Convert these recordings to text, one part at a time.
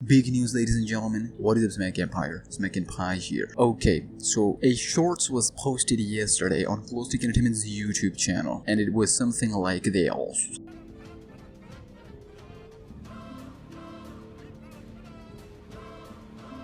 Big news, ladies and gentlemen. What is up, SmackNPie? SmackNPie here. Okay, so a shorts was posted yesterday on Close Entertainment's YouTube channel, and it was something like this.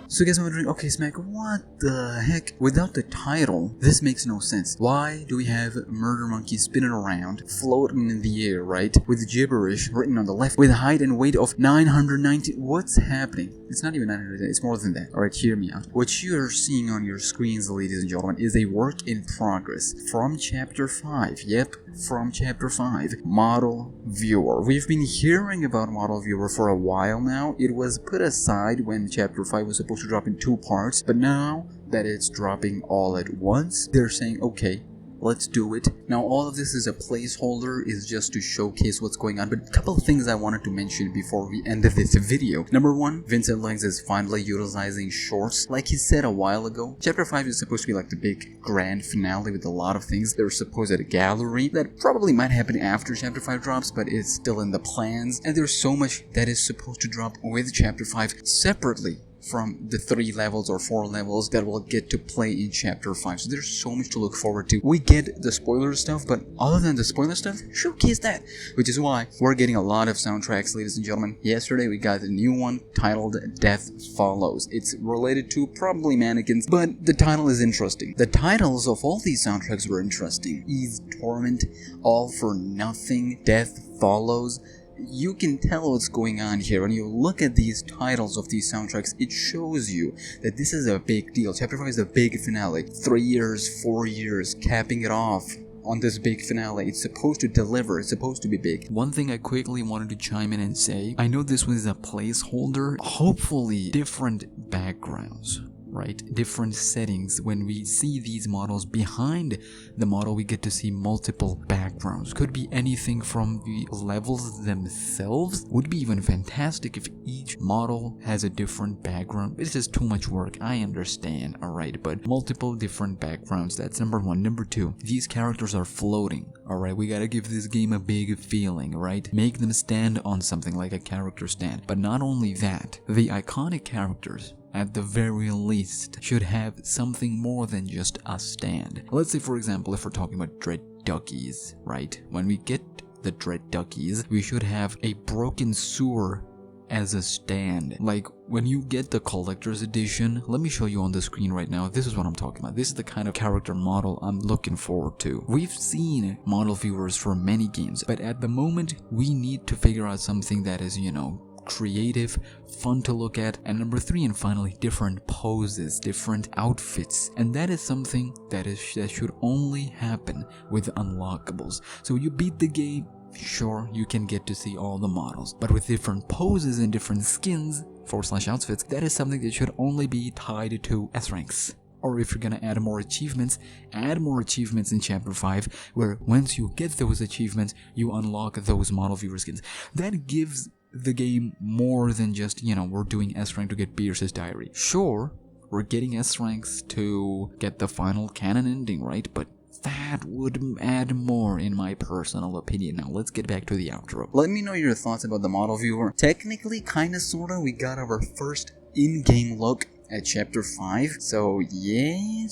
So you guys are wondering, okay Smack, what the heck? Without the title, this makes no sense. Why do we have Murder Monkey spinning around, floating in the air, right? With gibberish written on the left, with a height and weight of 990. What's happening? It's not even 990, it's more than that. Alright, hear me out. What you are seeing on your screens, ladies and gentlemen, is a work in progress from Chapter 5. Yep, from Chapter 5. Model Viewer. We've been hearing about Model Viewer for a while now. It was put aside when Chapter 5 was supposed to drop in 2 parts, but now that it's dropping all at once, they're saying, okay, let's do it. Now all of this is a placeholder, is just to showcase what's going on, but a couple of things I wanted to mention before we end this video. Number 1, Vincent Legs is finally utilizing shorts. Like he said a while ago, Chapter 5 is supposed to be like the big grand finale with a lot of things. They're supposed at a gallery that probably might happen after Chapter 5 drops, but it's still in the plans, and there's so much that is supposed to drop with Chapter 5 separately from the 3 levels or 4 levels that will get to play in Chapter 5. So there's so much to look forward to. We get the spoiler stuff, but other than the spoiler stuff, showcase that. Which is why we're getting a lot of soundtracks, ladies and gentlemen. Yesterday we got a new one titled Death Follows. It's related to probably mannequins, but the title is interesting. The titles of all these soundtracks were interesting. Ease Torment, All for Nothing, Death Follows. You can tell what's going on here. When you look at these titles of these soundtracks, it shows you that this is a big deal. Chapter 5 is a big finale. 3 years, 4 years, capping it off on this big finale. It's supposed to deliver, it's supposed to be big. One thing I quickly wanted to chime in and say, I know this was a placeholder, hopefully different backgrounds, right? Different settings. When we see these models behind the model, we get to see multiple backgrounds. Could be anything from the levels themselves. Would be even fantastic if each model has a different background. It's just too much work, I understand, alright, but multiple different backgrounds, that's number 1. Number 2, these characters are floating, alright? We gotta give this game a big feeling, right? Make them stand on something like a character stand. But not only that, the iconic characters at the very least should have something more than just a stand. Let's say, for example, if we're talking about Dread Duckies, right? When we get the Dread Duckies, we should have a broken sewer as a stand. Like when you get the collector's edition, let me show you on the screen right now. This is what I'm talking about. This is the kind of character model I'm looking forward to. We've seen model viewers for many games, but at the moment we need to figure out something that is, you know, creative, fun to look at. And number 3, and finally, different poses, different outfits, and that is something that should only happen with unlockables. So you beat the game, sure, you can get to see all the models, but with different poses and different skins / outfits, that is something that should only be tied to S ranks. Or if you're gonna add more achievements in Chapter 5, where once you get those achievements, you unlock those model viewer skins. That gives the game more than just, you know, we're doing S rank to get Pierce's diary. Sure, we're getting S ranks to get the final canon ending, right? But that would add more in my personal opinion. Now let's get back to the outro. Let me know your thoughts about the model viewer. Technically, kinda sorta, we got our first in-game look at Chapter 5. So yeah,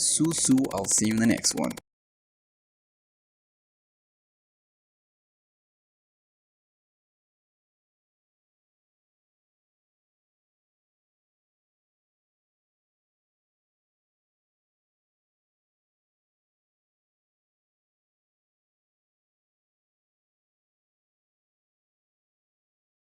I'll see you in the next one.